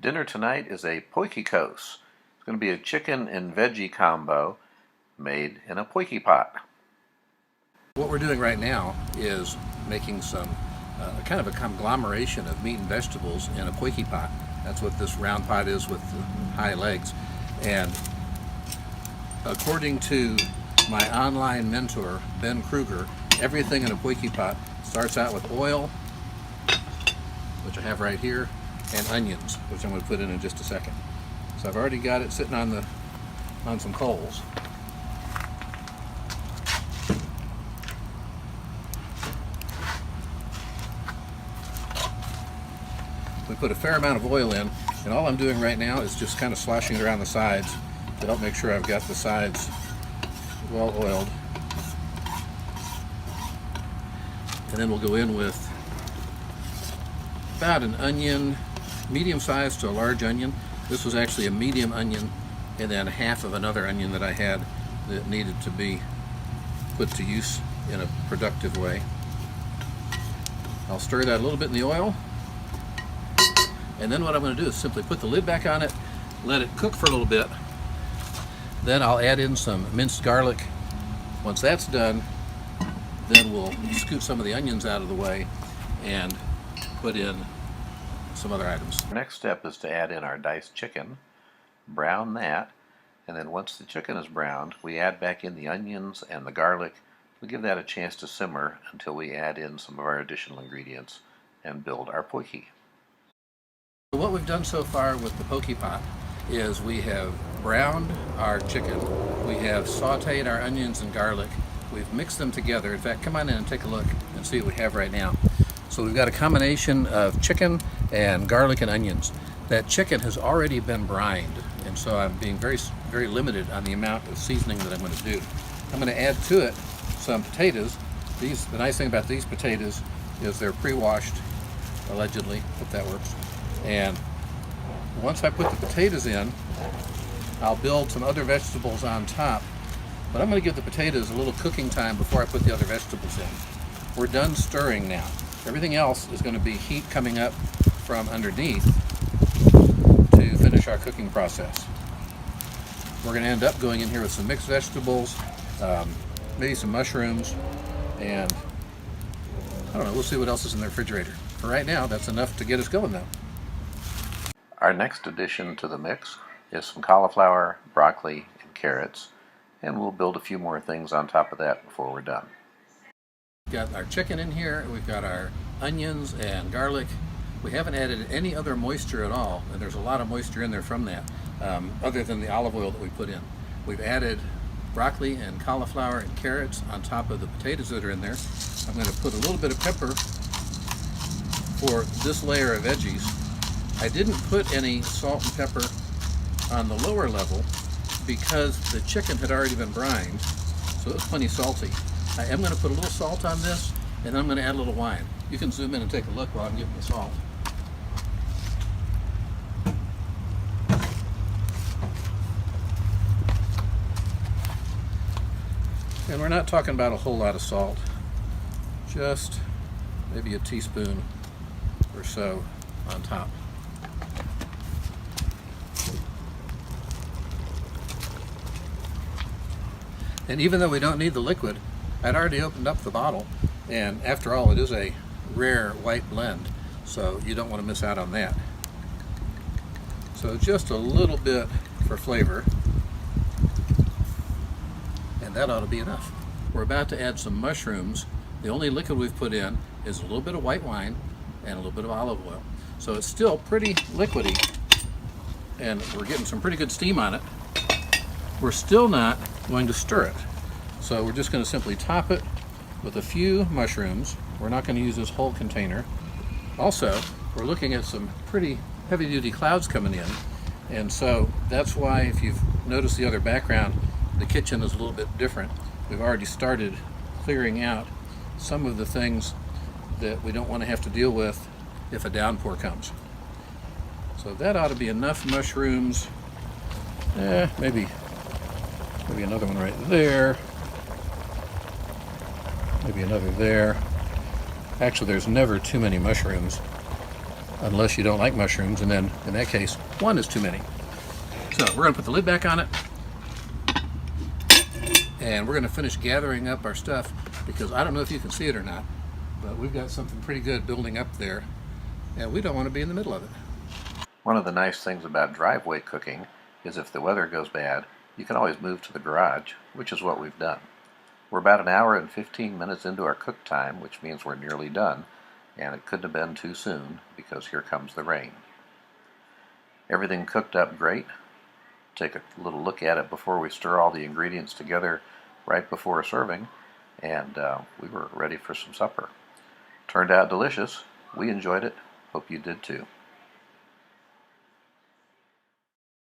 Dinner tonight is a Potjie Pot. It's going to be a chicken and veggie combo made in a Potjie Pot. What we're doing right now is making some kind of a conglomeration of meat and vegetables in a Potjie Pot. That's what this round pot is with the high legs. And according to my online mentor, Ben Kruger, everything in a Potjie Pot starts out with oil, which I have right here, and onions, which I'm going to put in just a second. So I've already got it sitting on some coals. We put a fair amount of oil in, and all I'm doing right now is just kind of sloshing it around the sides to help make sure I've got the sides well oiled. And then we'll go in with about an onion, medium sized to a large onion. This was actually a medium onion, and then half of another onion that I had that needed to be put to use in a productive way. I'll stir that a little bit in the oil, and then what I'm going to do is simply put the lid back on it, let it cook for a little bit. Then I'll add in some minced garlic. Once that's done, then we'll scoop some of the onions out of the way and put in some other items. The next step is to add in our diced chicken, brown that, and then once the chicken is browned, we add back in the onions and the garlic. We give that a chance to simmer until we add in some of our additional ingredients and build our Potjie. What we've done so far with the Potjie Pot is we have browned our chicken, we have sauteed our onions and garlic, we've mixed them together. In fact, come on in and take a look and see what we have right now. So we've got a combination of chicken and garlic and onions. That chicken has already been brined, and so I'm being very limited on the amount of seasoning that I'm going to do. I'm going to add to it some potatoes. The nice thing about these potatoes is they're pre-washed, allegedly, if that works. And once I put the potatoes in, I'll build some other vegetables on top. But I'm going to give the potatoes a little cooking time before I put the other vegetables in. We're done stirring now. Everything else is going to be heat coming up from underneath to finish our cooking process. We're going to end up going in here with some mixed vegetables, maybe some mushrooms, and I don't know, we'll see what else is in the refrigerator. For right now, that's enough to get us going though. Our next addition to the mix is some cauliflower, broccoli, and carrots, and we'll build a few more things on top of that before we're done. We've got our chicken in here, we've got our onions and garlic. We haven't added any other moisture at all, and there's a lot of moisture in there from that, other than the olive oil that we put in. We've added broccoli and cauliflower and carrots on top of the potatoes that are in there. I'm going to put a little bit of pepper for this layer of veggies. I didn't put any salt and pepper on the lower level because the chicken had already been brined, so it was plenty salty. I am going to put a little salt on this, and then I'm going to add a little wine. You can zoom in and take a look while I'm getting the salt. And we're not talking about a whole lot of salt, just maybe a teaspoon or so on top. And even though we don't need the liquid, I'd already opened up the bottle, and after all, it is a rare white blend, so you don't want to miss out on that. So just a little bit for flavor, and that ought to be enough. We're about to add some mushrooms. The only liquid we've put in is a little bit of white wine and a little bit of olive oil. So it's still pretty liquidy, and we're getting some pretty good steam on it. We're still not going to stir it. So we're just going to simply top it with a few mushrooms. We're not going to use this whole container. Also, we're looking at some pretty heavy-duty clouds coming in, and so that's why, if you've noticed the other background, the kitchen is a little bit different. We've already started clearing out some of the things that we don't want to have to deal with if a downpour comes. So that ought to be enough mushrooms. Maybe another one right there. Maybe another there. Actually, there's never too many mushrooms. unless you don't like mushrooms, and then in that case, one is too many. So we're going to put the lid back on it, and we're going to finish gathering up our stuff, because I don't know if you can see it or not, but we've got something pretty good building up there, and we don't want to be in the middle of it. One of the nice things about driveway cooking is if the weather goes bad, you can always move to the garage, which is what we've done. We're about an hour and 15 minutes into our cook time, which means we're nearly done, and it couldn't have been too soon because here comes the rain. Everything cooked up great. Take a little look at it before we stir all the ingredients together right before serving, and we were ready for some supper. Turned out delicious. We enjoyed it. Hope you did too.